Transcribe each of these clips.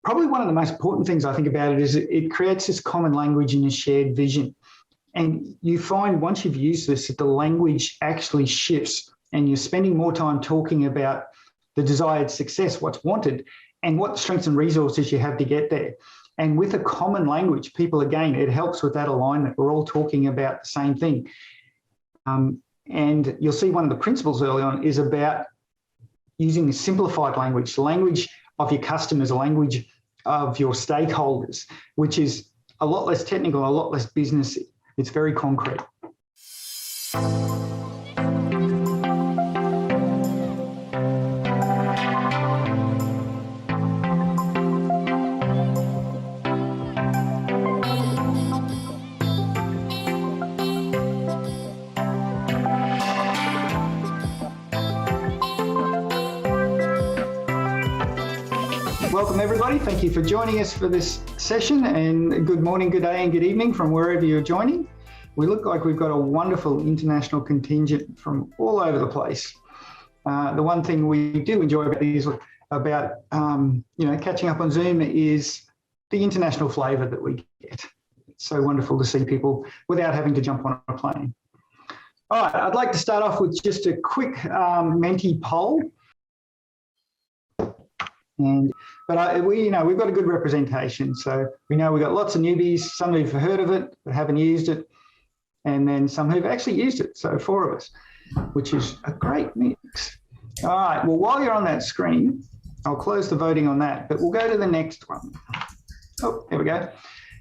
Probably one of the most important things I think about it is it creates this common language and a shared vision. And you find once you've used this, that the language actually shifts and you're spending more time talking about the desired success, what's wanted, and what strengths and resources you have to get there. And with a common language, people, again, it helps with that alignment. We're all talking about the same thing. And you'll see one of the principles early on is about using a simplified language, the language of your customers, the language of your stakeholders, which is a lot less technical, a lot less businessy. It's very concrete. Welcome everybody, thank you for joining us for this session, and good morning, good day and good evening from wherever you're joining. We look like we've got a wonderful international contingent from all over the place. The one thing we do enjoy about these, catching up on Zoom is the international flavour that we get. It's so wonderful to see people without having to jump on a plane. All right, I'd like to start off with just a quick Menti poll. But we've got a good representation. So we know we've got lots of newbies, some who've heard of it but haven't used it, and then some who've actually used it. So 4 of us, which is a great mix. All right, well, while you're on that screen, I'll close the voting on that, but we'll go to the next one. Oh, there we go.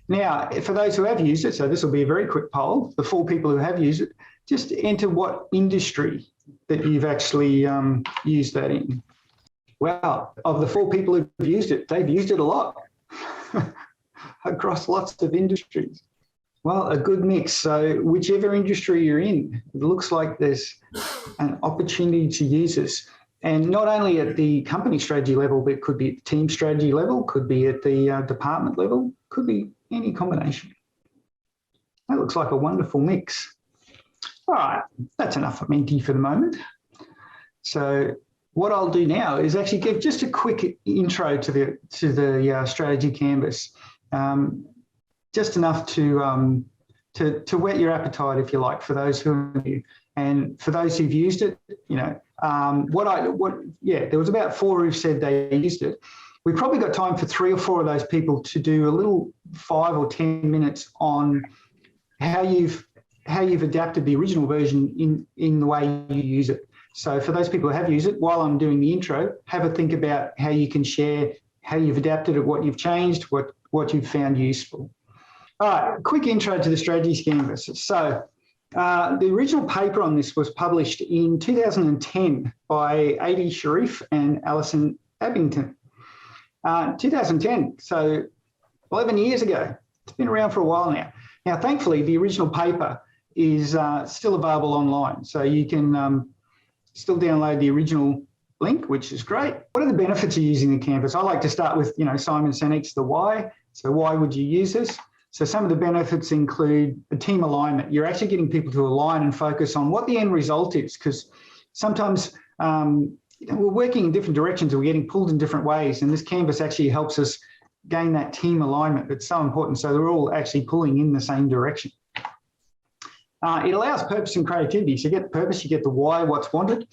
Now, for those who have used it, so this will be a very quick poll, the 4 people who have used it, just enter what industry that you've actually used that in. Well, of the 4 people who've used it, they've used it a lot across lots of industries. Well, a good mix. So whichever industry you're in, it looks like there's an opportunity to use this. And not only at the company strategy level, but it could be at the team strategy level, could be at the department level, could be any combination. That looks like a wonderful mix. All right, that's enough for Menti for the moment. So what I'll do now is actually give just a quick intro to the strategy canvas, just enough to whet your appetite, if you like, for those who are new, and for those who've used it. There was about 4 who've said they used it. We've probably got time for 3 or 4 of those people to do a little 5 or 10 minutes on how you've adapted the original version in the way you use it. So for those people who have used it, while I'm doing the intro, have a think about how you can share how you've adapted it, what you've changed, what you've found useful. All right, quick intro to the strategies canvas. So the original paper on this was published in 2010 by Adi Sharif and Alison Abington. 2010, so 11 years ago. It's been around for a while now. Now, thankfully, the original paper is still available online, so you can still download the original link, which is great. What are the benefits of using the canvas? I like to start with, Simon Sinek's the why. So why would you use this? So some of the benefits include the team alignment. You're actually getting people to align and focus on what the end result is, because sometimes we're working in different directions, we're getting pulled in different ways, and this canvas actually helps us gain that team alignment. It's so important, so they're all actually pulling in the same direction. It allows purpose and creativity. So you get the purpose, you get the why, what's wanted,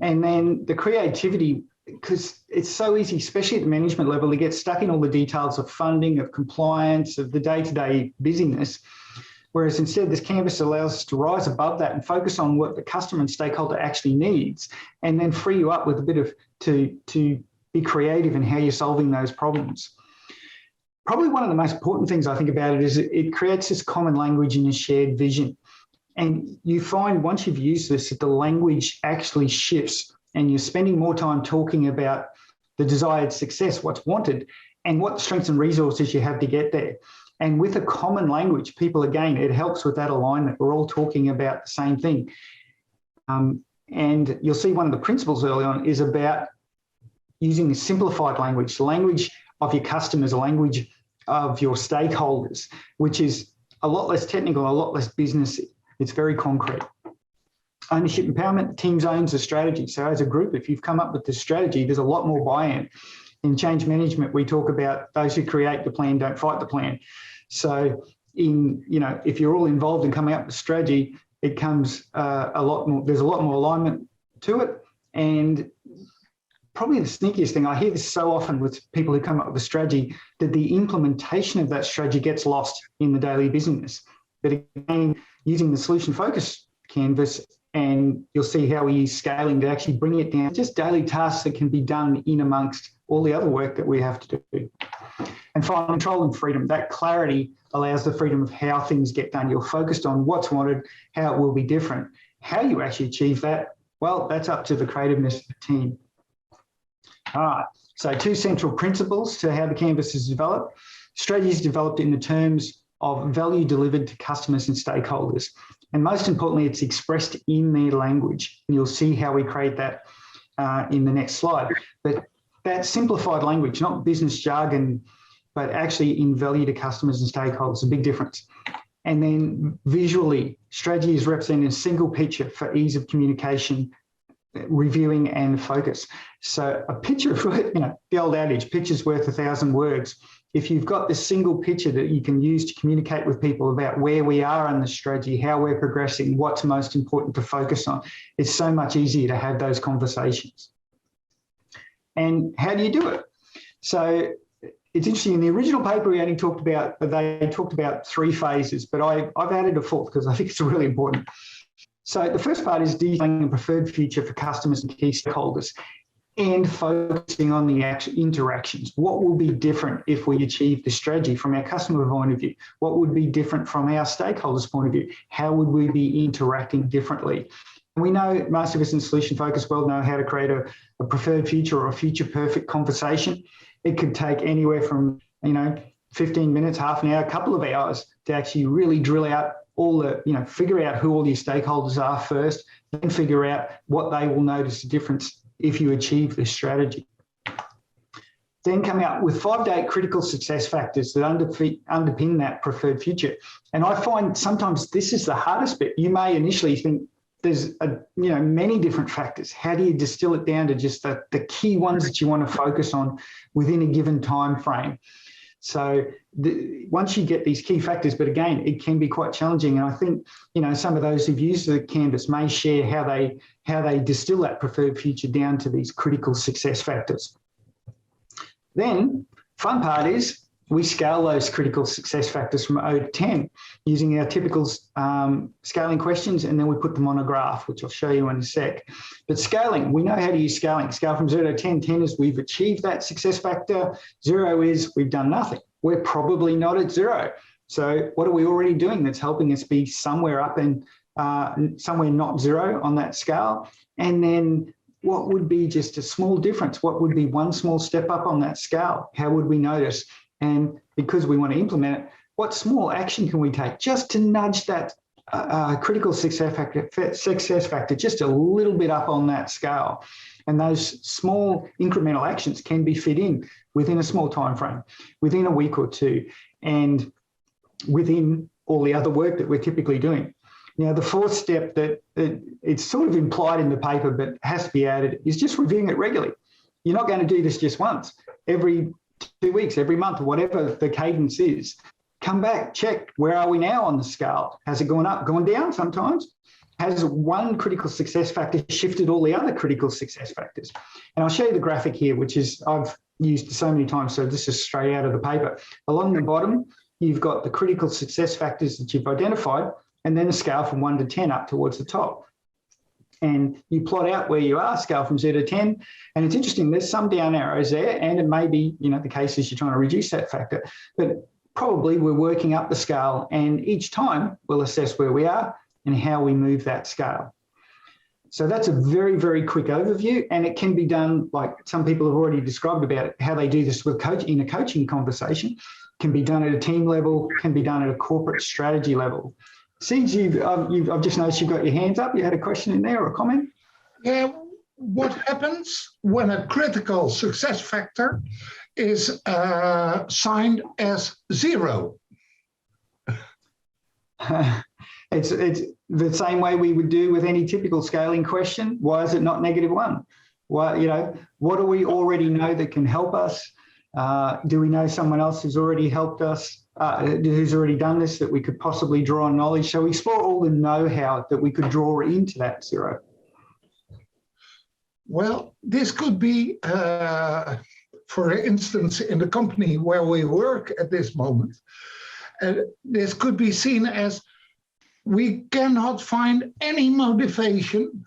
and then the creativity, because it's so easy, especially at the management level, to get stuck in all the details of funding, of compliance, of the day-to-day busyness, whereas instead this canvas allows us to rise above that and focus on what the customer and stakeholder actually needs, and then free you up with a bit of to be creative in how you're solving those problems. Probably one of the most important things I think about it is it creates this common language and a shared vision. And you find once you've used this, that the language actually shifts and you're spending more time talking about the desired success, what's wanted, and what strengths and resources you have to get there. And with a common language, people, again, it helps with that alignment. We're all talking about the same thing. And you'll see one of the principles early on is about using a simplified language, the language of your customers, the language of your stakeholders, which is a lot less technical, a lot less businessy. It's very concrete. Ownership empowerment, teams owns the strategy. So as a group, if you've come up with this strategy, there's a lot more buy-in. in change management, we talk about those who create the plan don't fight the plan. So if you're all involved in coming up with strategy, it comes a lot more, there's a lot more alignment to it. And probably the sneakiest thing, I hear this so often with people who come up with a strategy, that the implementation of that strategy gets lost in the daily business. But again, using the solution focus canvas, and you'll see how we use scaling to actually bring it down, just daily tasks that can be done in amongst all the other work that we have to do. And finally, control and freedom. That clarity allows the freedom of how things get done. You're focused on what's wanted, how it will be different. How you actually achieve that, well, that's up to the creativeness of the team. All right, so 2 central principles to how the canvas is developed. Strategy is developed in the terms of value delivered to customers and stakeholders. And most importantly, it's expressed in their language. And you'll see how we create that in the next slide. But that simplified language, not business jargon, but actually in value to customers and stakeholders, a big difference. And then visually, strategy is represented in a single picture for ease of communication, reviewing and focus. So a picture of, the old adage, picture's worth 1,000 words. If you've got this single picture that you can use to communicate with people about where we are on the strategy, how we're progressing, what's most important to focus on, it's so much easier to have those conversations. And how do you do it? So it's interesting, in the original paper they talked about 3 phases, but I've added a 4th because I think it's really important. So the first part is defining a preferred future for customers and key stakeholders and focusing on the interactions. What will be different if we achieve the strategy from our customer point of view? What would be different from our stakeholders' point of view? How would we be interacting differently? And we know most of us in the solution focused world know how to create a preferred future or a future perfect conversation. It could take anywhere from 15 minutes, half an hour, a couple of hours to actually really drill out all the, figure out who all your stakeholders are first, then figure out what they will notice the difference if you achieve this strategy. Then come out with 5 to 8 critical success factors that underpin that preferred future. And I find sometimes this is the hardest bit. You may initially think there's many different factors. How do you distill it down to just the key ones that you want to focus on within a given time frame? So once you get these key factors, but again, it can be quite challenging. And I think, some of those who've used the canvas may share how they distill that preferred future down to these critical success factors. Then, fun part is we scale those critical success factors from 0 to 10 using our typical scaling questions, and then we put them on a graph, which I'll show you in a sec. But scaling, we know how to use scaling. Scale from 0 to 10. 10 is we've achieved that success factor. 0 is we've done nothing. We're probably not at 0. So what are we already doing that's helping us be somewhere up and somewhere not 0 on that scale? And then what would be just a small difference? What would be one small step up on that scale? How would we notice? And because we want to implement it, what small action can we take just to nudge that critical success factor just a little bit up on that scale? And those small incremental actions can be fit in within a small time frame, within a week or 2, and within all the other work that we're typically doing. Now, the 4th step that it's sort of implied in the paper but has to be added is just reviewing it regularly. You're not going to do this just once. Every 2 weeks, every month, whatever the cadence is, come back, check, where are we now on the scale? Has it gone up, gone down sometimes? Has one critical success factor shifted all the other critical success factors? And I'll show you the graphic here, which is I've used so many times, so this is straight out of the paper. Along the bottom, you've got the critical success factors that you've identified, and then a scale from 1 to 10 up towards the top. And you plot out where you are, scale from 0 to 10. And it's interesting, there's some down arrows there, and it may be, the case is you're trying to reduce that factor, but probably we're working up the scale, and each time we'll assess where we are and how we move that scale. So that's a very, very quick overview, and it can be done like some people have already described about it, how they do this with in a coaching conversation, can be done at a team level, can be done at a corporate strategy level. Seems I've just noticed you've got your hands up. You had a question in there or a comment? Yeah, what happens when a critical success factor is signed as 0? It's the same way we would do with any typical scaling question. Why is it not -1? What, what do we already know that can help us? Do we know someone else who's already helped us, who's already done this, that we could possibly draw on knowledge? So we explore all the know-how that we could draw into that zero. Well, this could be, for instance, in the company where we work at this moment, this could be seen as we cannot find any motivation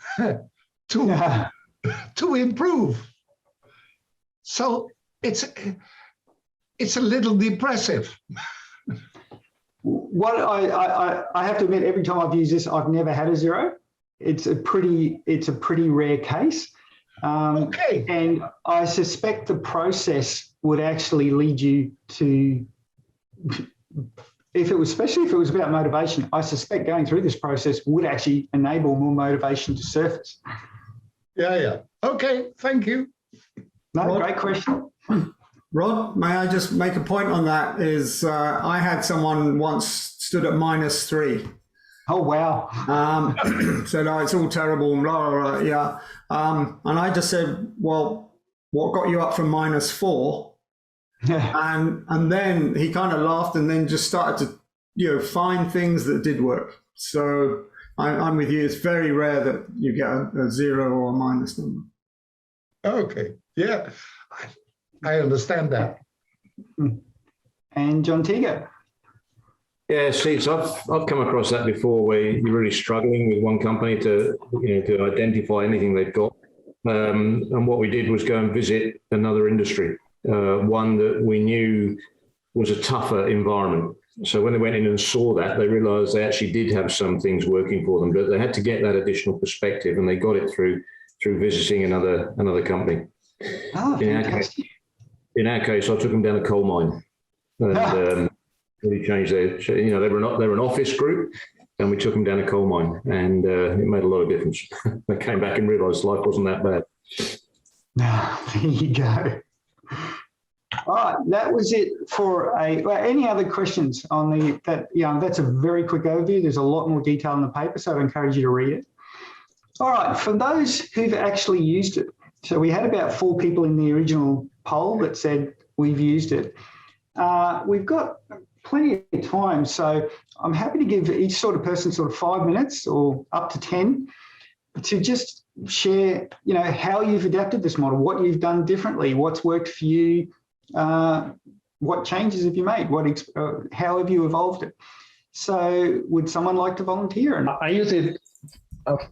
to improve. So it's a little depressive. What I have to admit, every time I've used this, I've never had a zero. It's a pretty rare case. Okay. And I suspect the process would actually lead you to, especially if it was about motivation, I suspect going through this process would actually enable more motivation to surface. Yeah. Okay, thank you. No, Rod, great question. Rod, may I just make a point on that? I had someone once stood at -3. Oh, wow. Said, oh, it's all terrible, and blah, blah, blah, yeah. And I just said, well, what got you up from -4? And then he kind of laughed and then just started to, find things that did work. So I'm with you. It's very rare that you get a 0 or a minus number. Okay, yeah, I understand that. And John Tiga. Yeah, Steve, so I've come across that before, where you're really struggling with one company to identify anything they've got. And what we did was go and visit another industry, one that we knew was a tougher environment. So when they went in and saw that, they realised they actually did have some things working for them, but they had to get that additional perspective, and they got it through visiting another company. Oh, fantastic. In our case, I took them down a coal mine, and really changed their. They were an office group, and we took them down a coal mine, and it made a lot of difference. They came back and realised life wasn't that bad. There you go. All right, that was it for any other questions on that's a very quick overview. There's a lot more detail in the paper, so I'd encourage you to read it. All right, for those who've actually used it, so we had about 4 people in the original poll that said we've used it. We've got plenty of time, so I'm happy to give each sort of person 5 minutes or up to 10 to just share, how you've adapted this model, what you've done differently, what's worked for you, what changes have you made, how have you evolved it. So would someone like to volunteer? I use it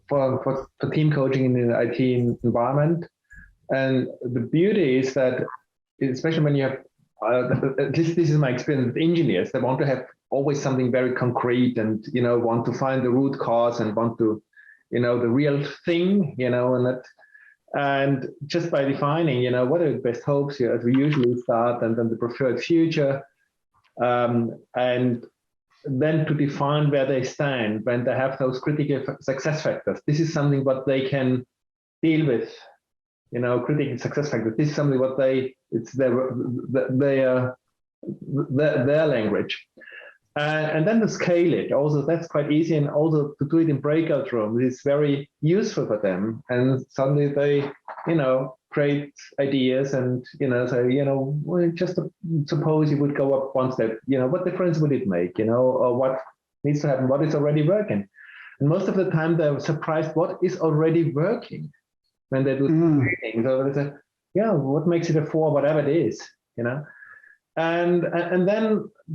for team coaching in the IT environment. And the beauty is that, especially when you have, this is my experience with engineers, they want to have always something very concrete and, want to find the root cause and want to, the real thing, and just by defining, what are the best hopes here, as we usually start, and then the preferred future, and then to define where they stand when they have those critical success factors. This is something what they can deal with, critical success factors. This is something what it's their language. And then to scale it, also that's quite easy, and also to do it in breakout rooms is very useful for them. And suddenly they, create ideas and, say, well, just suppose you would go up one step, what difference would it make, or what needs to happen, what is already working. And most of the time they're surprised what is already working when they do training. So they say, yeah, what makes it a 4, whatever it is, And then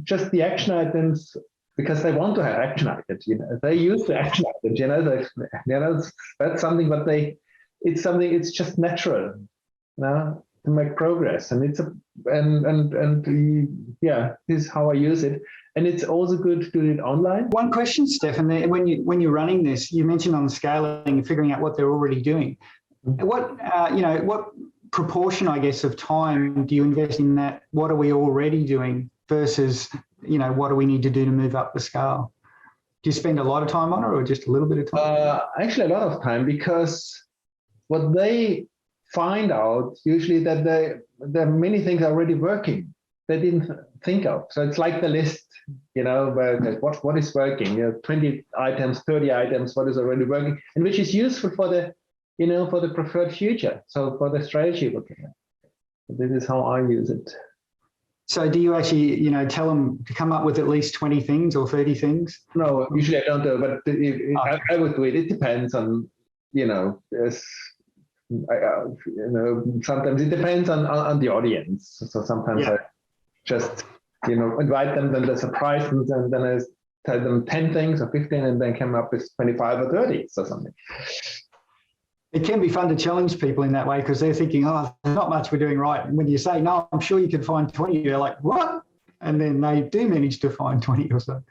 just the action items, because they want to have action items, they use the action items, that's something, but it's just natural, to make progress. And this is how I use it. And it's also good to do it online. One question, Stefan, when you're running this, you mentioned on scaling and figuring out what they're already doing. What proportion, I guess, of time do you invest in that? What are we already doing versus, what do we need to do to move up the scale? Do you spend a lot of time on it, or just a little bit of time? Actually, a lot of time, because what they find out usually that there are many things already working they didn't think of. So it's like the list, where what is working? 20 items, 30 items, what is already working, and which is useful for the for the preferred future. So for the strategy, this is how I use it. So do you actually, tell them to come up with at least 20 things or 30 things? No, usually I don't do it, but I would do it. It depends on, sometimes it depends on the audience. So sometimes I just, invite them, then they're surprised, and then I tell them 10 things or 15, and then come up with 25 or 30 or something. It can be fun to challenge people in that way because they're thinking, oh, there's not much we're doing right. And when you say, no, I'm sure you can find 20, they're like, what? And then they do manage to find 20 or so.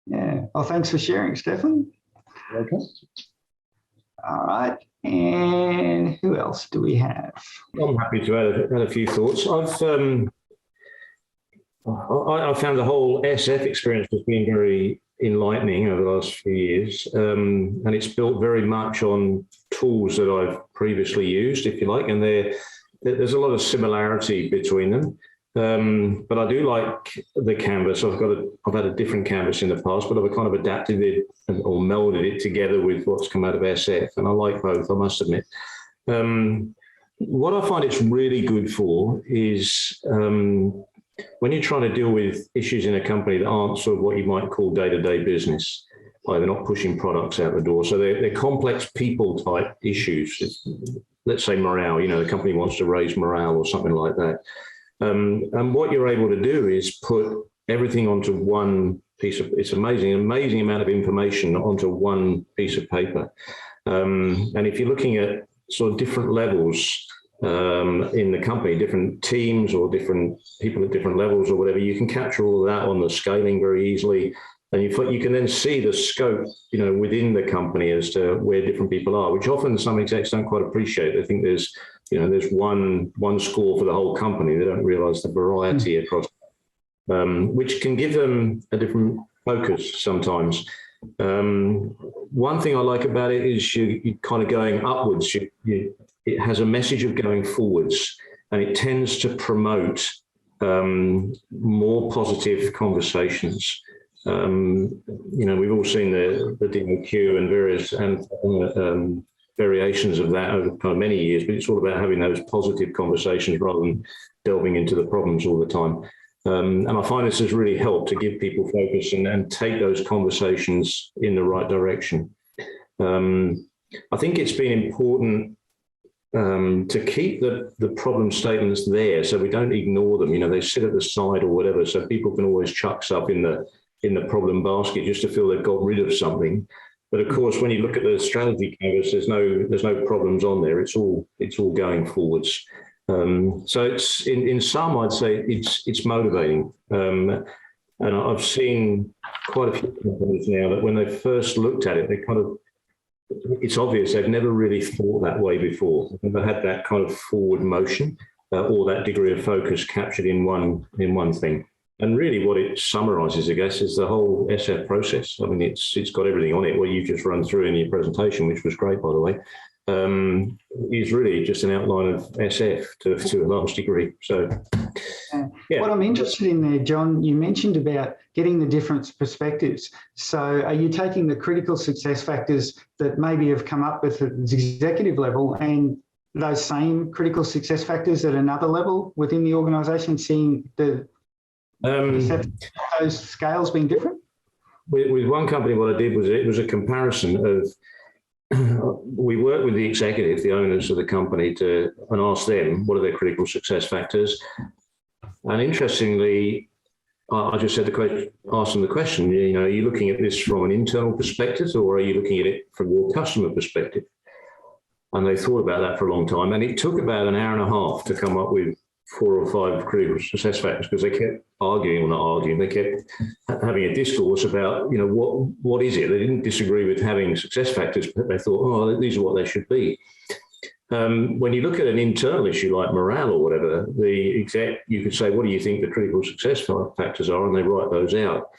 Yeah. Well, thanks for sharing, Stefan. Okay. All right. And who else do we have? I'm happy to add a few thoughts. I found the whole SF experience has been very enlightening over the last few years, and it's built very much on tools that I've previously used, if you like, and there's a lot of similarity between them. But I do like the canvas. I've had a different canvas in the past, but I've kind of adapted it or melded it together with what's come out of SF, and I like both, I must admit. What I find it's really good for is when you're trying to deal with issues in a company that aren't sort of what you might call day-to-day business, like they're not pushing products out the door. So they're complex people type issues. Let's say morale, the company wants to raise morale or something like that. And what you're able to do is put everything onto one piece of, it's amazing amount of information onto one piece of paper. And if you're looking at sort of different levels, in the company, different teams or different people at different levels or whatever, you can capture all of that on the scaling very easily. And you can then see the scope, within the company as to where different people are, which often some execs don't quite appreciate. They think there's one score for the whole company. They don't realize the variety across, which can give them a different focus sometimes. One thing I like about it is you kind of going upwards. It has a message of going forwards, and it tends to promote more positive conversations. We've all seen the DOQ and various variations of that over kind of many years, but it's all about having those positive conversations rather than delving into the problems all the time. And I find this has really helped to give people focus and take those conversations in the right direction. I think it's been important to keep the problem statements there so we don't ignore them. They sit at the side or whatever, so people can always chuck stuff in the problem basket just to feel they've got rid of something. But of course, when you look at the strategy canvas, there's no problems on there. It's all going forwards. So it's in some, I'd say it's motivating. And I've seen quite a few companies now that when they first looked at it, they kind of, it's obvious they've never really thought that way before. They've never had that kind of forward motion or that degree of focus captured in one thing. And really what it summarizes, I guess, is the whole SF process. I mean, it's got everything on it, what you just run through in your presentation, which was great, by the way, is really just an outline of SF to a large degree. So, yeah. What I'm interested in there, John, you mentioned about getting the different perspectives. So are you taking the critical success factors that maybe have come up with at the executive level and those same critical success factors at another level within the organisation, seeing those scales being different? With one company, what I did was it was a comparison of, we worked with the executive, the owners of the company, and asked them what are their critical success factors. And interestingly, I just said asked them the question, are you looking at this from an internal perspective or are you looking at it from your customer perspective? And they thought about that for a long time. And it took about an hour and a half to come up with 4 or 5 critical success factors, because they kept arguing, or not arguing, they kept having a discourse about, what is it? They didn't disagree with having success factors, but they thought, oh, these are what they should be. When you look at an internal issue like morale or whatever, the exec, you could say, what do you think the critical success factors are? And they write those out.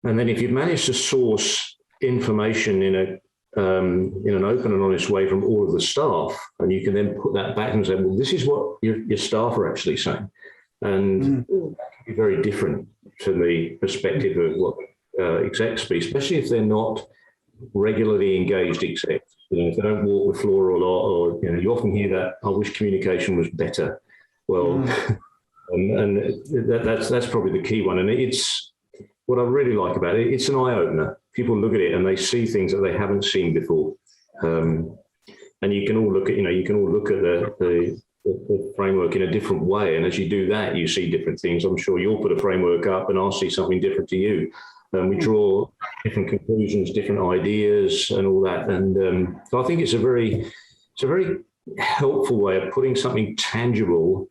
And then if you've managed to source information in an open and honest way from all of the staff, and you can then put that back and say, well, this is what your staff are actually saying. And that can be very different to the perspective of what execs be, especially if they're not regularly engaged execs. If they don't walk the floor a lot, or you often hear that, I wish communication was better. Well, and that's probably the key one. And it's what I really like about it. It's an eye opener. People look at it and they see things that they haven't seen before. And you can all look at the framework in a different way. And as you do that, you see different things. I'm sure you'll put a framework up and I'll see something different to you. We draw different conclusions, different ideas and all that. And so I think it's a very helpful way of putting something tangible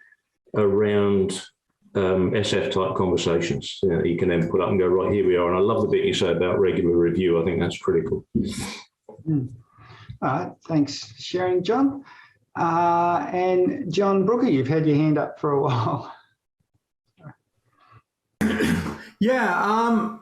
around SF type conversations. You can then put up and go, right, here we are. And I love the bit you say about regular review. I think that's critical. Thanks for sharing, John. And John Brooker, you've had your hand up for a while. Yeah,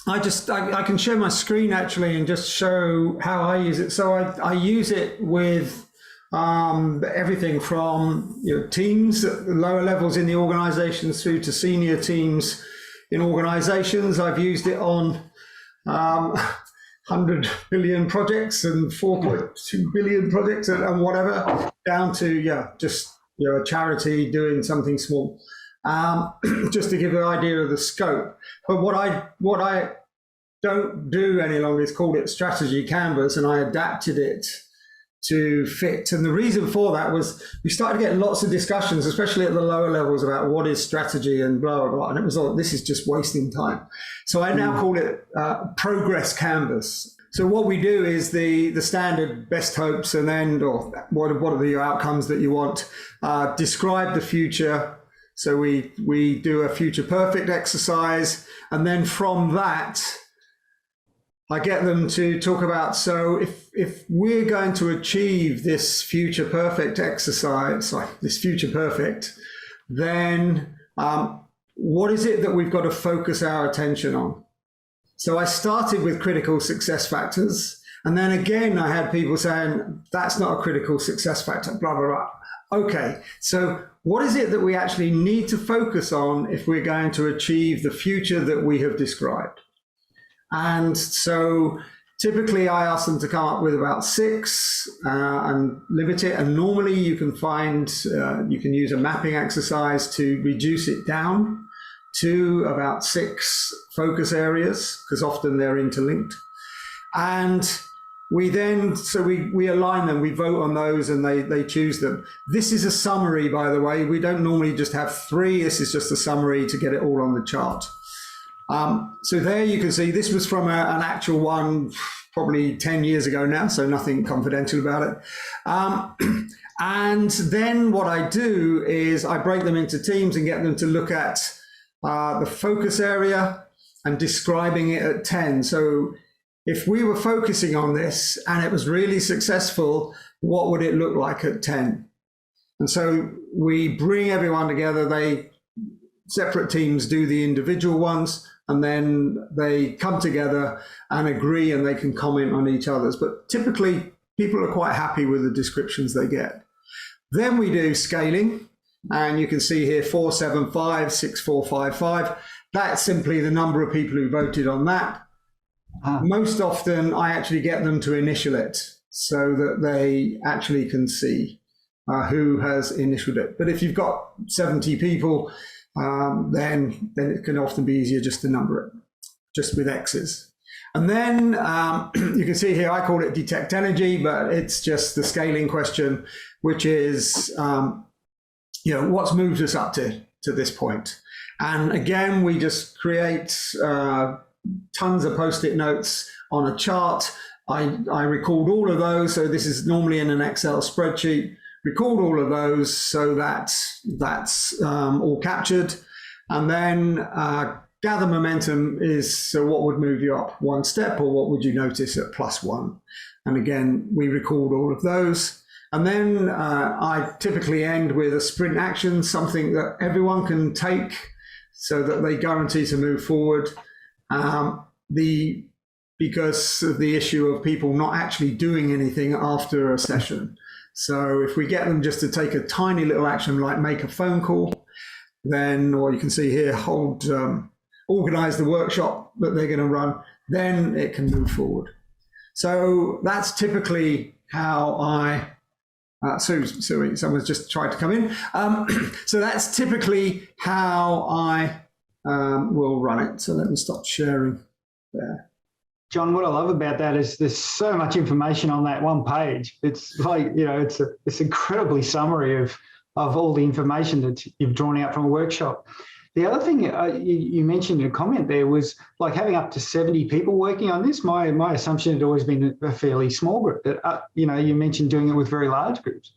I can share my screen actually and just show how I use it. So I use it with everything from teams at the lower levels in the organizations through to senior teams in organizations. I've used it on 100 billion projects and 4.2 billion projects and whatever, down to just a charity doing something small, just to give an idea of the scope. But what I don't do any longer is called it strategy canvas, and I adapted it to fit. And the reason for that was we started getting lots of discussions, especially at the lower levels, about what is strategy and blah, blah, blah. And it was like, this is just wasting time. So I now call it progress canvas. So what we do is the standard best hopes and then, or what are the outcomes that you want, describe the future. So we do a future perfect exercise. And then from that, I get them to talk about, so if we're going to achieve this future perfect exercise, this future perfect, then what is it that we've got to focus our attention on? So I started with critical success factors. And then again, I had people saying, that's not a critical success factor, blah, blah, blah. Okay, so what is it that we actually need to focus on if we're going to achieve the future that we have described? And so typically I ask them to come up with about 6 and limit it. And normally you can you can use a mapping exercise to reduce it down to about 6 focus areas, because often they're interlinked. And we then, we align them, we vote on those and they choose them. This is a summary, by the way. We don't normally just have 3. This is just a summary to get it all on the chart. So there you can see, this was from an actual one probably 10 years ago now, so nothing confidential about it. And then what I do is I break them into teams and get them to look at the focus area and describing it at 10. So if we were focusing on this and it was really successful, what would it look like at 10? And so we bring everyone together, separate teams do the individual ones, and then they come together and agree and they can comment on each other's. But typically people are quite happy with the descriptions they get. Then we do scaling, and you can see here 475, 6455. That's simply the number of people who voted on that. Most often I actually get them to initial it so that they actually can see who has initialed it. But if you've got 70 people, then it can often be easier just to number it, just with X's. And then you can see here, I call it detect energy, but it's just the scaling question, which is, what's moved us up to this point. And again, we just create tons of Post-it notes on a chart. I record all of those. So this is normally in an Excel spreadsheet. Record all of those so that that's all captured. And then gather momentum is, so what would move you up 1 step, or what would you notice at +1? And again, we record all of those. And then I typically end with a sprint action, something that everyone can take so that they guarantee to move forward. Because of the issue of people not actually doing anything after a session. So if we get them just to take a tiny little action, like make a phone call, then, or you can see here, organize the workshop that they're going to run, then it can move forward. So that's typically how I, someone's just tried to come in. So that's typically how I will run it. So let me stop sharing there. John, what I love about that is there's so much information on that one page. It's like, it's incredibly summary of all the information that you've drawn out from a workshop. The other thing you mentioned in a comment there was like having up to 70 people working on this. My assumption had always been a fairly small group. But, you mentioned doing it with very large groups.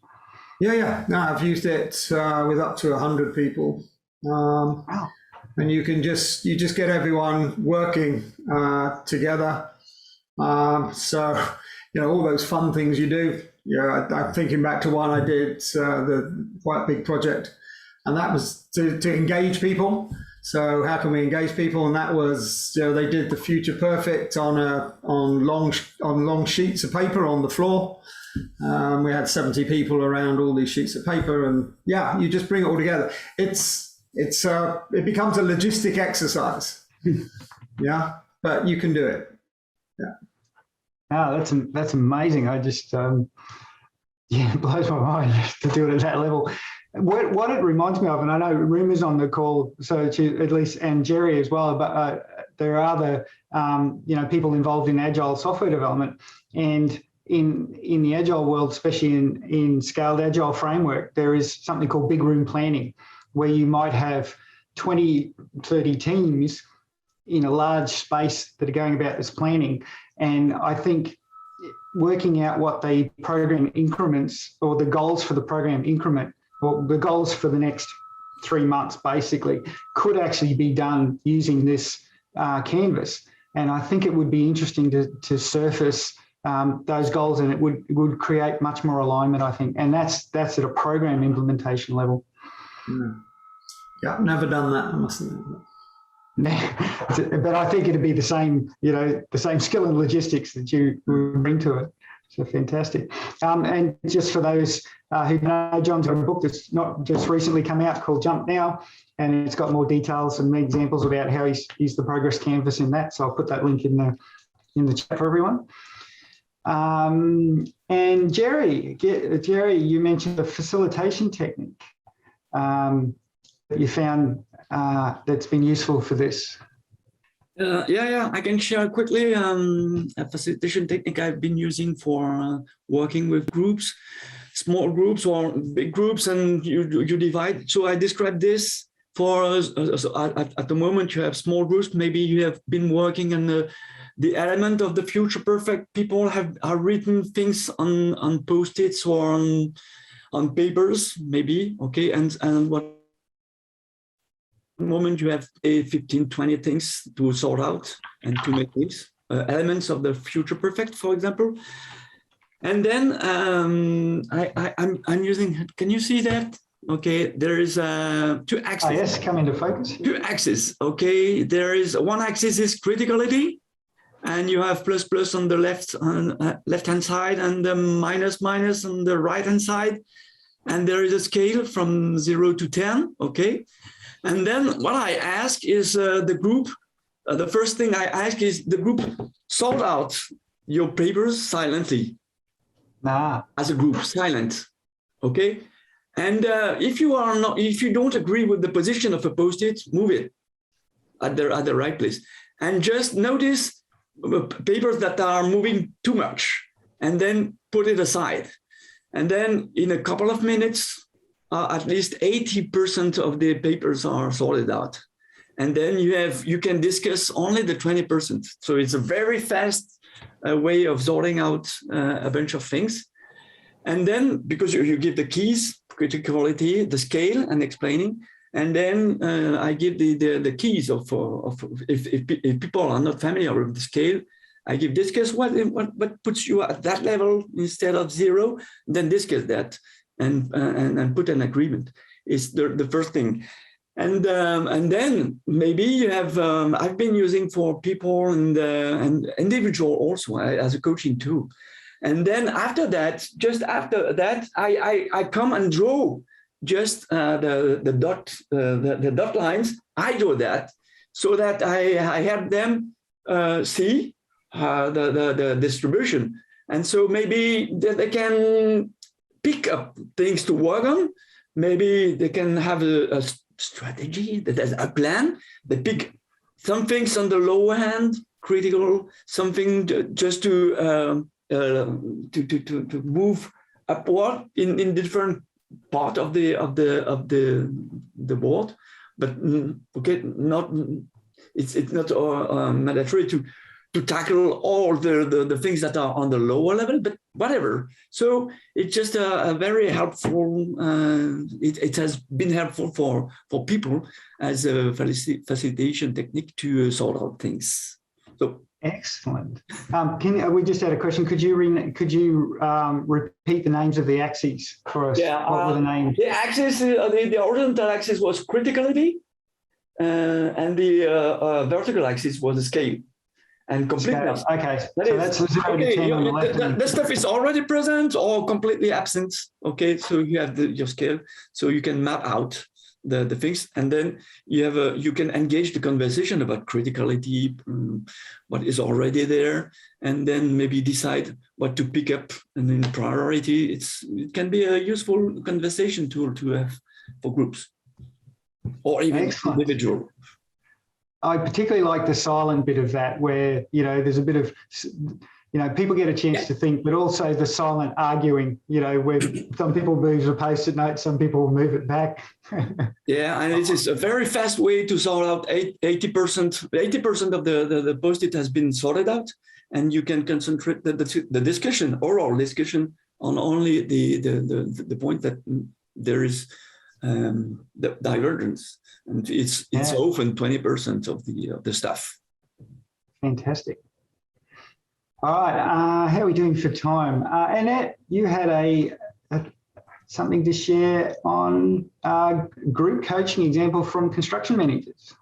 Yeah. No, I've used it with up to 100 people. Wow. And you just get everyone working together. So, all those fun things you do. Yeah, I'm thinking back to one I did, the quite big project. And that was to engage people. So how can we engage people? And that was, they did the future perfect on long sheets of paper on the floor. We had 70 people around all these sheets of paper, and you just bring it all together. It becomes a logistic exercise. Yeah, but you can do it. Yeah. Oh, that's amazing. I just it blows my mind to do it at that level. What it reminds me of, and I know Ruma's on the call, so at least, and Jerry as well, but there are other people involved in agile software development, and in the agile world, especially in scaled agile framework, there is something called big room planning, where you might have 20, 30 teams in a large space that are going about this planning. And I think working out what the program increments or the goals for the program increment, or the goals for the next 3 months basically, could actually be done using this canvas. And I think it would be interesting to surface those goals, and it would create much more alignment, I think. And that's at a program implementation level. Yeah, I've never done that, I must admit. But I think it'd be the same, the same skill and logistics that you bring to it. So fantastic. And just for those who know, John's got a book that's not just recently come out called Jump Now, and it's got more details and examples about how he's used the progress canvas in that. So I'll put that link in the chat for everyone. And Jerry, you mentioned the facilitation technique that you found that's been useful for this. I can share quickly a facilitation technique I've been using for working with groups, small groups or big groups, and you divide. So I described this for at the moment you have small groups. Maybe you have been working on the element of the future perfect. People have written things on post-its or on papers, maybe. Okay, and what moment you have 15, 20 things to sort out and to make things, elements of the future perfect, for example. And then I'm using, can you see that? Okay, there is 2 axes. Yes, come into focus. 2 axes, okay. There is one axis is criticality, and you have plus on the left-hand side and the minus on the right-hand side. And there is a scale from 0 to 10, okay? And then what I ask is the group, the first thing I ask is the group sort out your papers silently. As a group, silent, okay? And if you don't agree with the position of a post-it, move it at the right place. And just notice papers that are moving too much, and then put it aside. And then in a couple of minutes, at least 80% of the papers are sorted out. And then you can discuss only the 20%. So it's a very fast way of sorting out a bunch of things. And then, because you give the keys, criticality, the scale, and explaining, and then I give the keys of if people are not familiar with the scale, I give discuss what puts you at that level instead of 0, then discuss that and put an agreement is the first thing. And then maybe you have, I've been using for people and individual also as a coaching tool. And then after that, just after that, I come and draw just the dot lines. I draw that so that I help them see the distribution. And so maybe they can pick up things to work on. Maybe they can have a strategy, there's a plan. They pick some things on the lower hand, critical, something just to move upward in different part of the board. But okay, it's not mandatory to tackle all the things that are on the lower level, but whatever. So it's just a very helpful, it has been helpful for people as a facilitation technique to sort out things. So excellent. We just had a question. Could you repeat the names of the axes for us? Yeah, what were the names? The axis, the horizontal axis was criticality, and the vertical axis was the scale. And completeness. Okay, so that's 0 to 10 on the left. The stuff is already present or completely absent. Okay, so you have your scale, so you can map out the things, and then you can engage the conversation about criticality, what is already there, and then maybe decide what to pick up. And then priority, it can be a useful conversation tool to have for groups or even individual. I particularly like the silent bit of that, where, there's a bit of, people get a chance to think, but also the silent arguing, where some people move a post-it note, some people will move it back. Yeah, and it is a very fast way to sort out 80%. 80% of the post-it has been sorted out, and you can concentrate the discussion, oral discussion, on only the point that there is the divergence. And it's often 20% of the stuff. Fantastic. All right, how are we doing for time? Annette, you had something to share on group coaching example from construction managers.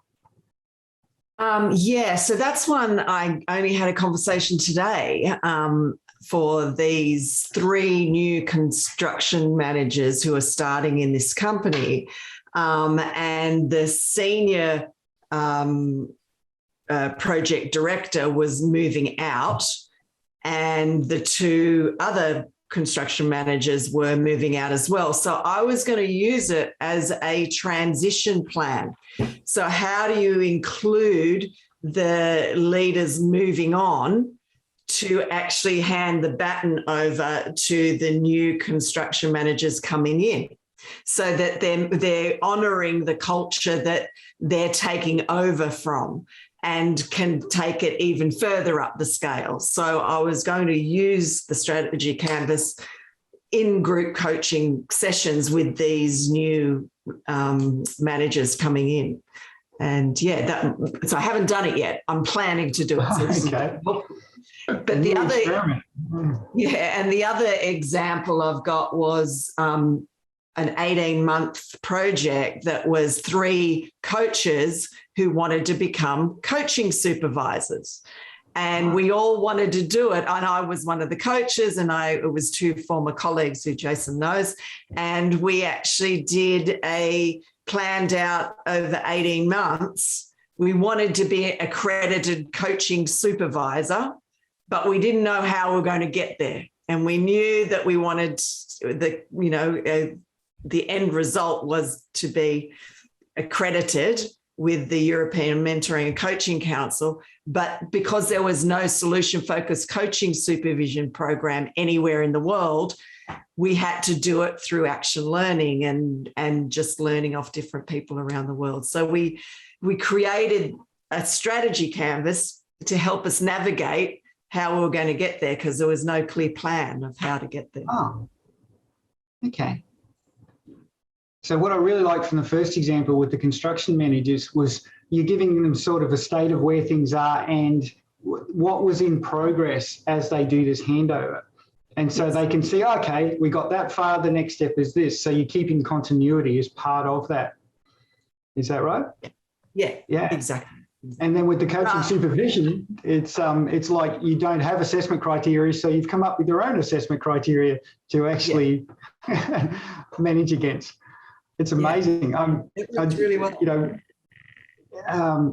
Yeah, so that's one I only had a conversation today for these 3 new construction managers who are starting in this company. And the senior project director was moving out, and the 2 other construction managers were moving out as well. So I was going to use it as a transition plan. So how do you include the leaders moving on to actually hand the baton over to the new construction managers coming in, so that they're honouring the culture that they're taking over from and can take it even further up the scale. So I was going to use the strategy canvas in group coaching sessions with these new managers coming in. And so I haven't done it yet. I'm planning to do it. So okay. But the other example I've got was an 18-month project that was 3 coaches who wanted to become coaching supervisors. And we all wanted to do it. And I was one of the coaches, and it was 2 former colleagues who Jason knows. And we actually planned out over 18 months. We wanted to be an accredited coaching supervisor, but we didn't know how we were going to get there. And we knew that we wanted the end result was to be accredited with the European Mentoring and Coaching Council. But because there was no solution-focused coaching supervision program anywhere in the world, we had to do it through action learning and just learning off different people around the world. So we created a strategy canvas to help us navigate how we were going to get there, because there was no clear plan of how to get there. Oh, okay. So what I really liked from the first example with the construction managers was you're giving them sort of a state of where things are and what was in progress as they do this handover. And so they can see, okay, we got that far, the next step is this. So you're keeping continuity as part of that. Is that right? Yeah, yeah, exactly. And then with the coaching supervision, it's like you don't have assessment criteria, so you've come up with your own assessment criteria to actually manage against. It's amazing. It works really well.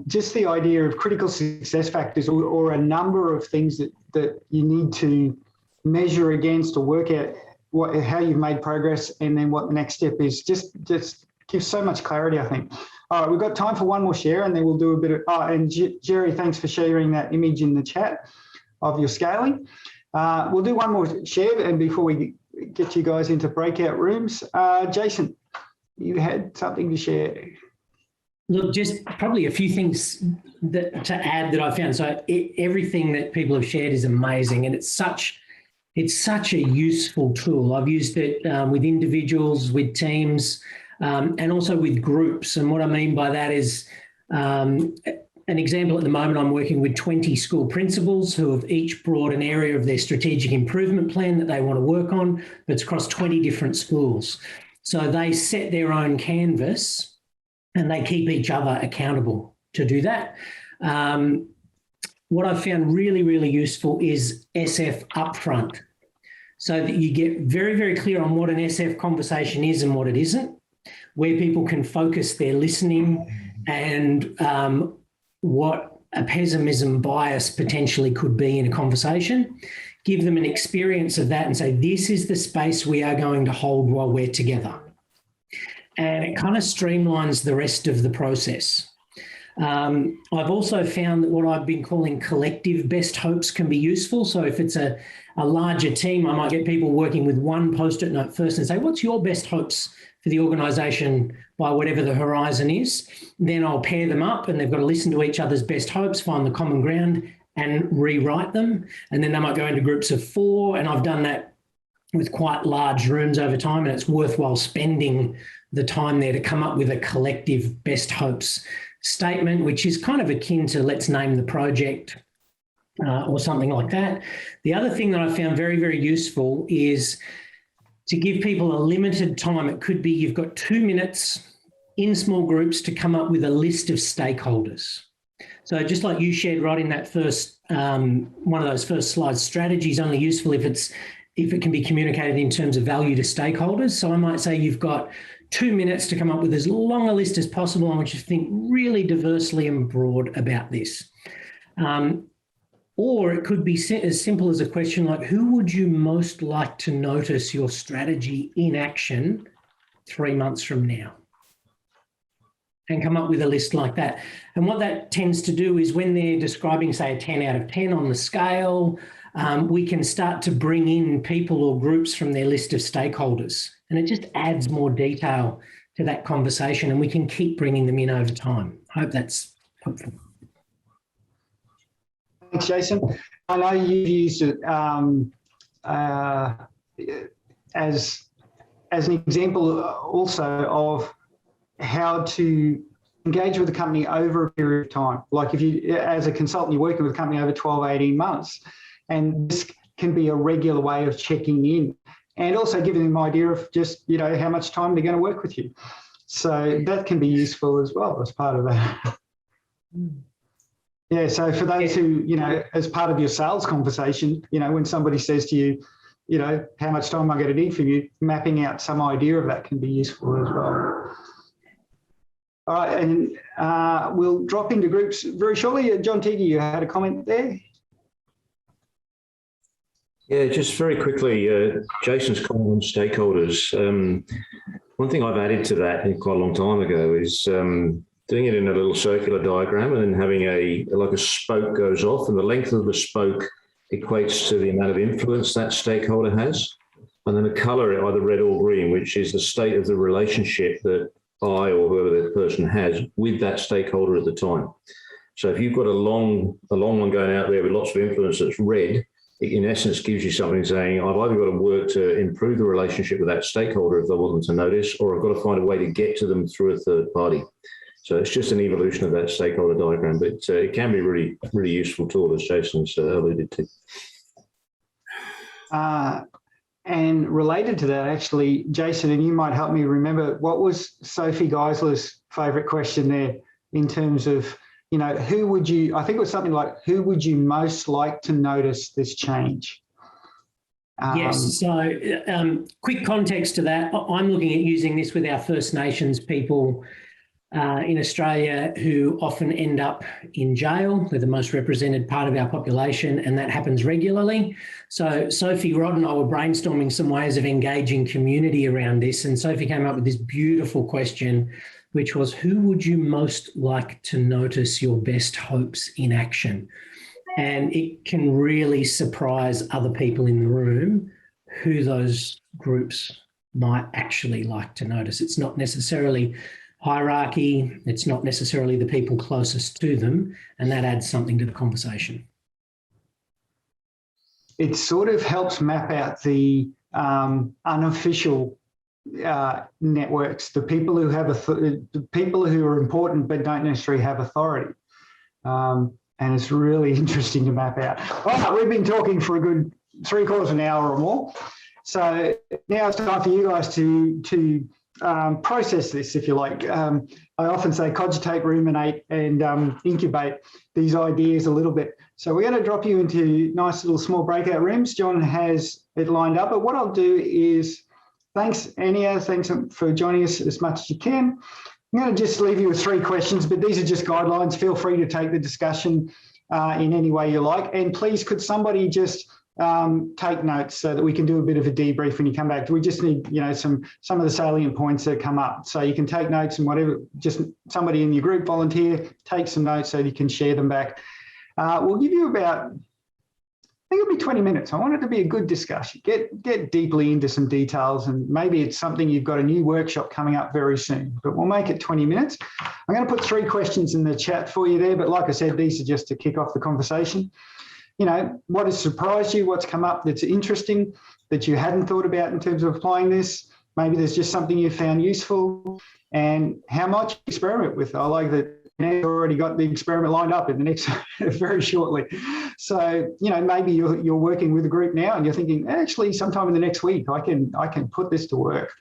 just the idea of critical success factors or a number of things that you need to measure against or work out how you've made progress and then what the next step is, just gives so much clarity, I think. All right, we've got time for one more share and then we'll do a bit of, and Jerry, thanks for sharing that image in the chat of your scaling. We'll do one more share and before we get you guys into breakout rooms. Jason, you had something to share. Look, just probably a few things to add that I found. So everything that people have shared is amazing, and it's such a useful tool. I've used it with individuals, with teams, and also with groups. And what I mean by that is an example at the moment, I'm working with 20 school principals who have each brought an area of their strategic improvement plan that they want to work on that's across 20 different schools. So they set their own canvas and they keep each other accountable to do that. What I've found really, really useful is SF upfront, so that you get very, very clear on what an SF conversation is and what it isn't, where people can focus their listening and what a pessimism bias potentially could be in a conversation. Give them an experience of that and say, this is the space we are going to hold while we're together. And it kind of streamlines the rest of the process. I've also found that what I've been calling collective best hopes can be useful. So if it's a larger team, I might get people working with one post-it note first and say, what's your best hopes for the organisation by whatever the horizon is? Then I'll pair them up and they've got to listen to each other's best hopes, find the common ground and rewrite them. And then they might go into groups of 4. And I've done that with quite large rooms over time, and it's worthwhile spending the time there to come up with a collective best hopes statement, which is kind of akin to let's name the project or something like that. The other thing that I found very, very useful is to give people a limited time. It could be you've got 2 minutes in small groups to come up with a list of stakeholders. So just like you shared right in that first, one of those first slides, strategy is only useful if it can be communicated in terms of value to stakeholders. So I might say you've got 2 minutes to come up with as long a list as possible on which you think really diversely and broad about this. Or it could be as simple as a question like, who would you most like to notice your strategy in action 3 months from now? And come up with a list like that. And what that tends to do is when they're describing, say, a 10 out of 10 on the scale, we can start to bring in people or groups from their list of stakeholders. And it just adds more detail to that conversation and we can keep bringing them in over time. I hope that's helpful. Thanks, Jason. I know you've used it as an example also of how to engage with the company over a period of time. Like if you, as a consultant, you're working with a company over 12, 18 months, and this can be a regular way of checking in and also giving them an idea of just, you know, how much time they're going to work with you. So that can be useful as well as part of that. Yeah, so for those who, you know, as part of your sales conversation, you know, when somebody says to you, you know, how much time am I going to need from you, mapping out some idea of that can be useful as well. All right, and we'll drop into groups very shortly. John Tiggy, you had a comment there? Yeah, just very quickly, Jason's comment on stakeholders. One thing I've added to that quite a long time ago is doing it in a little circular diagram and then having like a spoke goes off, and the length of the spoke equates to the amount of influence that stakeholder has. And then a color, either red or green, which is the state of the relationship that I or whoever that person has with that stakeholder at the time. So if you've got a long one going out there with lots of influence that's red, it in essence gives you something saying, I've either got to work to improve the relationship with that stakeholder if they want them to notice, or I've got to find a way to get to them through a third party. So it's just an evolution of that stakeholder diagram, but it can be really, really useful tool, as Jason's alluded to. And related to that, actually, Jason, and you might help me remember, what was Sophie Geisler's favourite question there in terms of, you know, who would you, I think it was something like, who would you most like to notice this change? Yes, so quick context to that. I'm looking at using this with our First Nations people in Australia who often end up in jail. They're the most represented part of our population, and that happens regularly. So Sophie, Rod and I were brainstorming some ways of engaging community around this, and Sophie came up with this beautiful question, which was, who would you most like to notice your best hopes in action? And it can really surprise other people in the room who those groups might actually like to notice. It's not necessarily hierarchy, it's not necessarily the people closest to them, and that adds something to the conversation. It sort of helps map out the unofficial networks, the people who have the people who are important but don't necessarily have authority. And it's really interesting to map out. All right, we've been talking for a good 3/4 of an hour or more. So now it's time for you guys to process this, if you like. I often say cogitate, ruminate, and incubate these ideas a little bit. So we're going to drop you into nice little small breakout rooms. John has it lined up, but what I'll do is, thanks, Ania, thanks for joining us as much as you can. I'm going to just leave you with 3 questions, but these are just guidelines. Feel free to take the discussion in any way you like. And please, could somebody just take notes so that we can do a bit of a debrief when you come back. We just need, some of the salient points that come up. So you can take notes and whatever, just somebody in your group volunteer, take some notes so you can share them back. We'll give you about, I think it'll be 20 minutes. I want it to be a good discussion. Get deeply into some details, and maybe it's something you've got a new workshop coming up very soon, but we'll make it 20 minutes. I'm going to put 3 questions in the chat for you there, but like I said, these are just to kick off the conversation. What has surprised you? What's come up that's interesting that you hadn't thought about in terms of applying this? Maybe there's just something you found useful, and how much you experiment with. I like that you've already got the experiment lined up in the next very shortly. So, maybe you're working with a group now and you're thinking, actually, sometime in the next week, I can put this to work.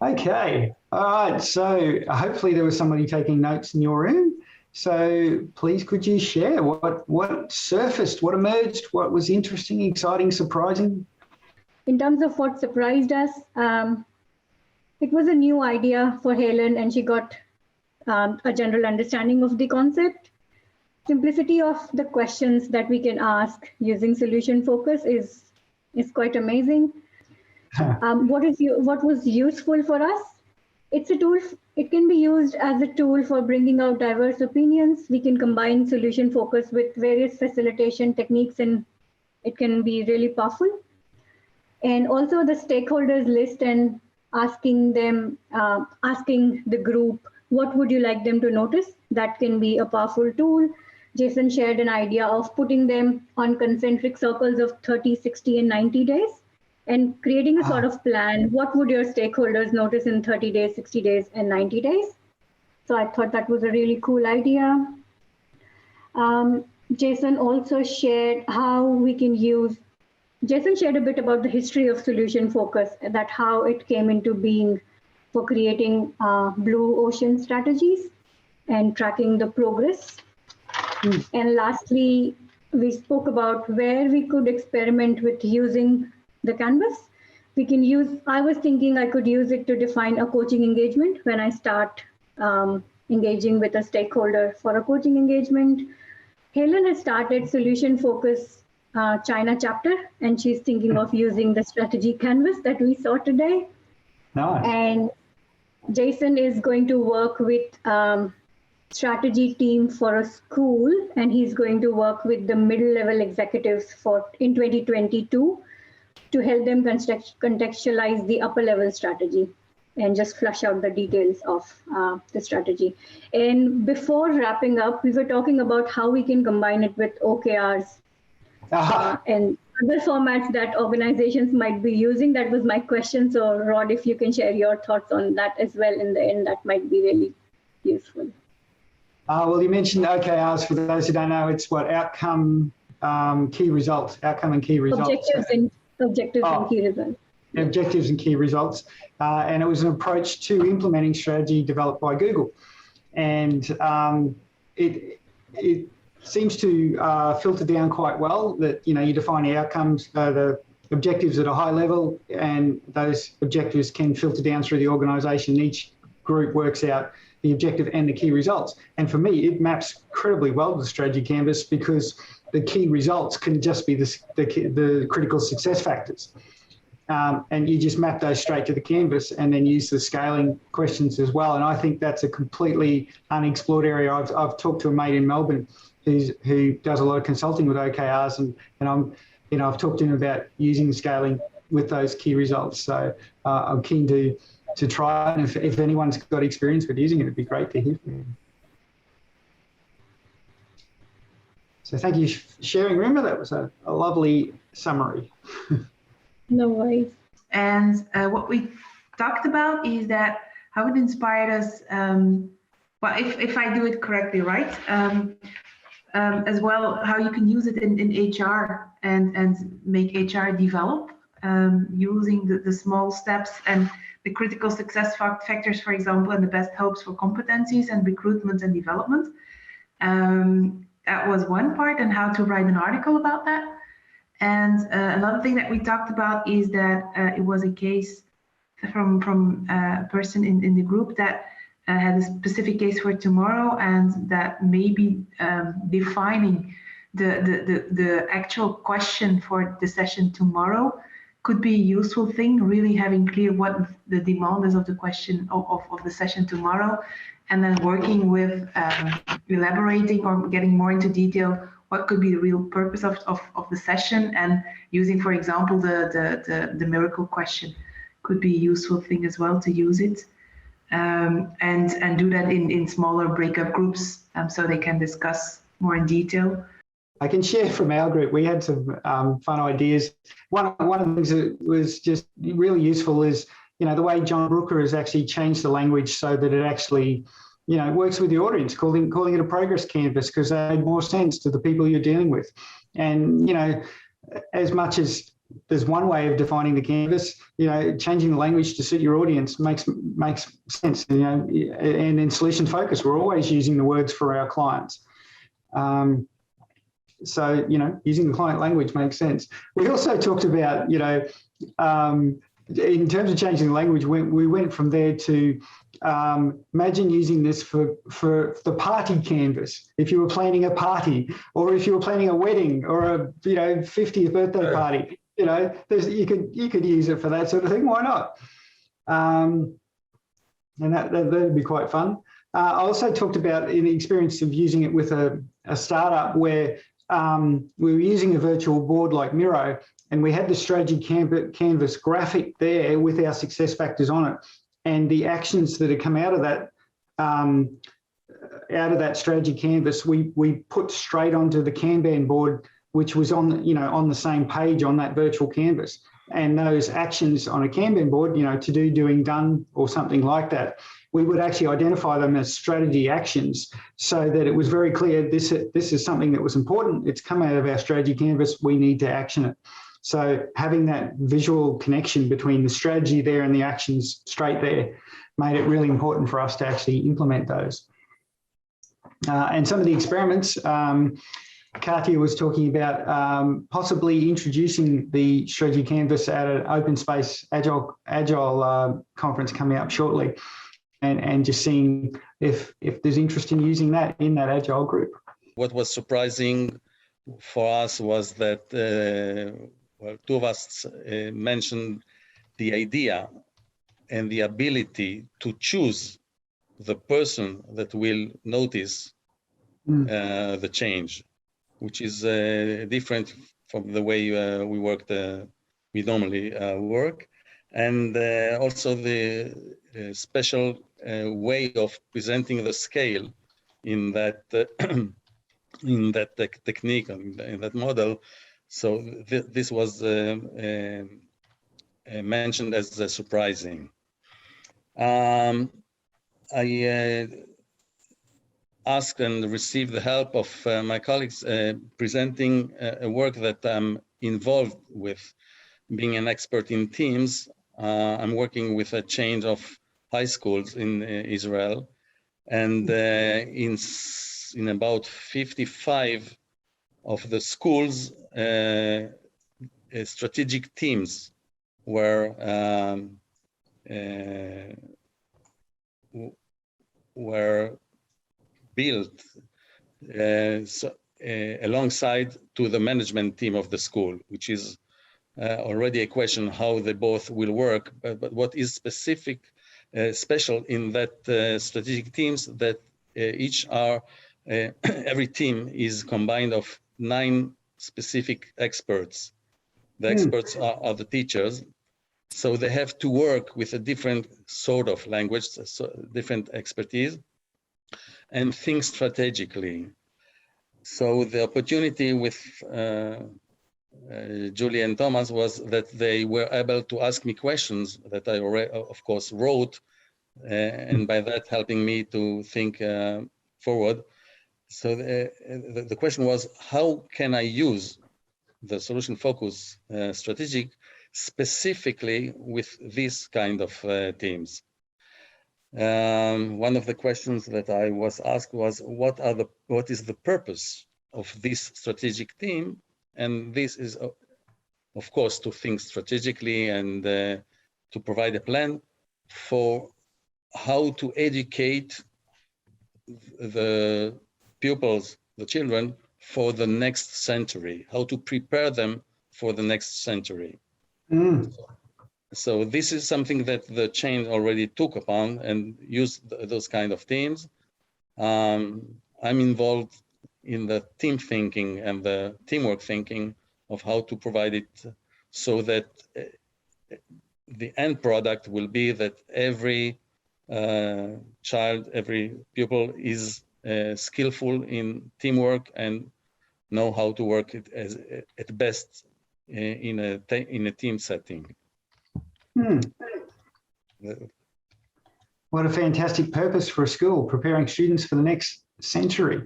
Okay. All right. So hopefully there was somebody taking notes in your room. So please, could you share what surfaced, what emerged, what was interesting, exciting, surprising? In terms of what surprised us, it was a new idea for Helen, and she got a general understanding of the concept. Simplicity of the questions that we can ask using solution focus is quite amazing. What was useful for us? It's a tool. It can be used as a tool for bringing out diverse opinions. We can combine solution focus with various facilitation techniques, and it can be really powerful. And also the stakeholders list and asking the group, what would you like them to notice? That can be a powerful tool. Jason shared an idea of putting them on concentric circles of 30, 60, and 90 days. And creating a sort of plan, what would your stakeholders notice in 30 days, 60 days, and 90 days? So I thought that was a really cool idea. Jason also shared Jason shared a bit about the history of solution focus, that how it came into being for creating blue ocean strategies and tracking the progress. And lastly, we spoke about where we could experiment with using the canvas. I was thinking I could use it to define a coaching engagement when I start engaging with a stakeholder for a coaching engagement. Helen has started solution focus China chapter, and she's thinking of using the strategy canvas that we saw today. Nice. And Jason is going to work with strategy team for a school, and he's going to work with the middle level executives in 2022 to help them contextualize the upper level strategy and just flush out the details of the strategy. And before wrapping up, we were talking about how we can combine it with OKRs and other formats that organizations might be using. That was my question. So Rod, if you can share your thoughts on that as well in the end, that might be really useful. Well, you mentioned OKRs. For those who don't know, it's what? Outcome, key results, outcome and key results. Objectives and key results. Objectives and key results. And it was an approach to implementing strategy developed by Google. And it seems to filter down quite well that, you define the outcomes, the objectives at a high level, and those objectives can filter down through the organisation. Each group works out the objective and the key results. And for me, it maps incredibly well to the strategy canvas because the key results can just be the critical success factors. And you just map those straight to the canvas and then use the scaling questions as well. And I think that's a completely unexplored area. I've talked to a mate in Melbourne who does a lot of consulting with OKRs, and I've talked to him about using scaling with those key results. So I'm keen to try it. And if anyone's got experience with using it, it'd be great to hear from you. So thank you for sharing. Remember, that was a lovely summary. No worries. And what we talked about is that how it inspired us, well, if I do it correctly, right? As well, how you can use it in HR and make HR develop using the small steps and the critical success factors, for example, and the best hopes for competencies and recruitment and development. That was one part, and how to write an article about that. And another thing that we talked about is that it was a case from a person in the group that had a specific case for tomorrow, and that maybe defining the actual question for the session tomorrow could be a useful thing, really having clear what the demand is of the question of the session tomorrow, and then working with elaborating or getting more into detail what could be the real purpose of the session, and using, for example, the miracle question could be a useful thing as well to use it. And do that in smaller breakup groups so they can discuss more in detail. I can share from our group, we had some fun ideas. One of the things that was just really useful is, the way John Brooker has actually changed the language so that it actually, works with the audience, calling it a progress canvas, because they made more sense to the people you're dealing with. And, as much as there's one way of defining the canvas, changing the language to suit your audience makes sense. And in solution focus, we're always using the words for our clients. So, using the client language makes sense. We also talked about, in terms of changing the language, we went from there to imagine using this for the party canvas. If you were planning a party, or if you were planning a wedding, or a 50th birthday party, you could use it for that sort of thing. Why not? And that'd be quite fun. I also talked about the experience of using it with a startup where we were using a virtual board like Miro, and we had the strategy canvas graphic there with our success factors on it, and the actions that had come out of that strategy canvas, we put straight onto the Kanban board, which was on the same page on that virtual canvas. And those actions on a Kanban board, to do, doing, done, or something like that, we would actually identify them as strategy actions, so that it was very clear this is something that was important. It's come out of our strategy canvas. We need to action it. So having that visual connection between the strategy there and the actions straight there made it really important for us to actually implement those. And some of the experiments, Katia was talking about possibly introducing the strategy canvas at an open space agile conference coming up shortly, and just seeing if there's interest in using that in that agile group. What was surprising for us was that two of us mentioned the idea and the ability to choose the person that will notice the change, which is different from the way we normally work, and also the special way of presenting the scale in that in that technique, in that model. So this was mentioned as surprising. I asked and received the help of my colleagues presenting a work that I'm involved with, being an expert in teams. I'm working with a chain of high schools in Israel, and in about 55 of the schools, strategic teams were were built alongside to the management team of the school, which is already a question how they both will work. But what is special in that strategic teams that each are every team is combined of 9 specific experts. The experts are the teachers, so they have to work with a different sort of language, so different expertise, and think strategically. So the opportunity with Julie and Thomas was that they were able to ask me questions that I already, of course, wrote, and by that helping me to think forward. So the question was, how can I use the solution focus strategic specifically with this kind of teams? One of the questions that I was asked was, what is the purpose of this strategic team? And this is, of course, to think strategically and to provide a plan for how to educate the pupils, the children, for the next century, how to prepare them for the next century. So this is something that the chain already took upon and used those kind of teams. I'm involved in the team thinking and the teamwork thinking of how to provide it so that the end product will be that every child, every pupil is skillful in teamwork and know how to work it at best in a team setting. What a fantastic purpose for a school, preparing students for the next century.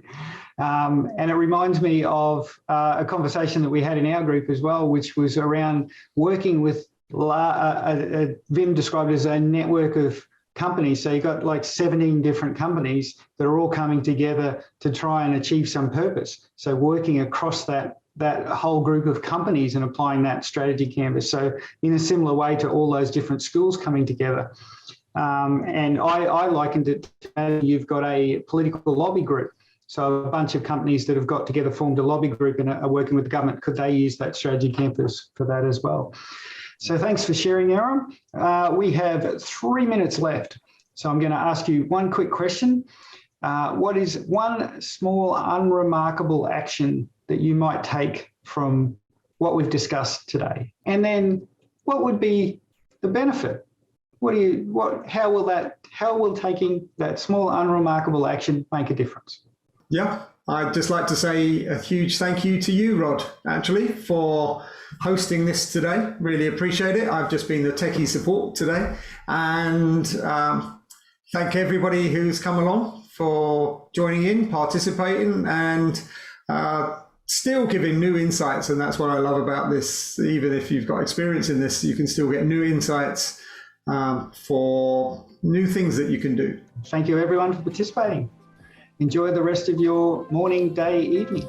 And it reminds me of a conversation that we had in our group as well, which was around working with, Wim described it as a network of companies. So you've got like 17 different companies that are all coming together to try and achieve some purpose. So working across that whole group of companies and applying that strategy canvas. So in a similar way to all those different schools coming together. And I likened it to, you've got a political lobby group. So a bunch of companies that have got together, formed a lobby group and are working with the government. Could they use that strategy campus for that as well? So thanks for sharing, Aaron. We have 3 minutes left. So I'm going to ask you one quick question. What is one small, unremarkable action that you might take from what we've discussed today? And then what would be the benefit? How will taking that small, unremarkable action make a difference? Yeah, I'd just like to say a huge thank you to you, Rod, actually, for hosting this today. Really appreciate it. I've just been the techie support today. And thank everybody who's come along for joining in, participating, and still giving new insights. And that's what I love about this. Even if you've got experience in this, you can still get new insights for new things that you can do. Thank you, everyone, for participating. Enjoy the rest of your morning, day, evening.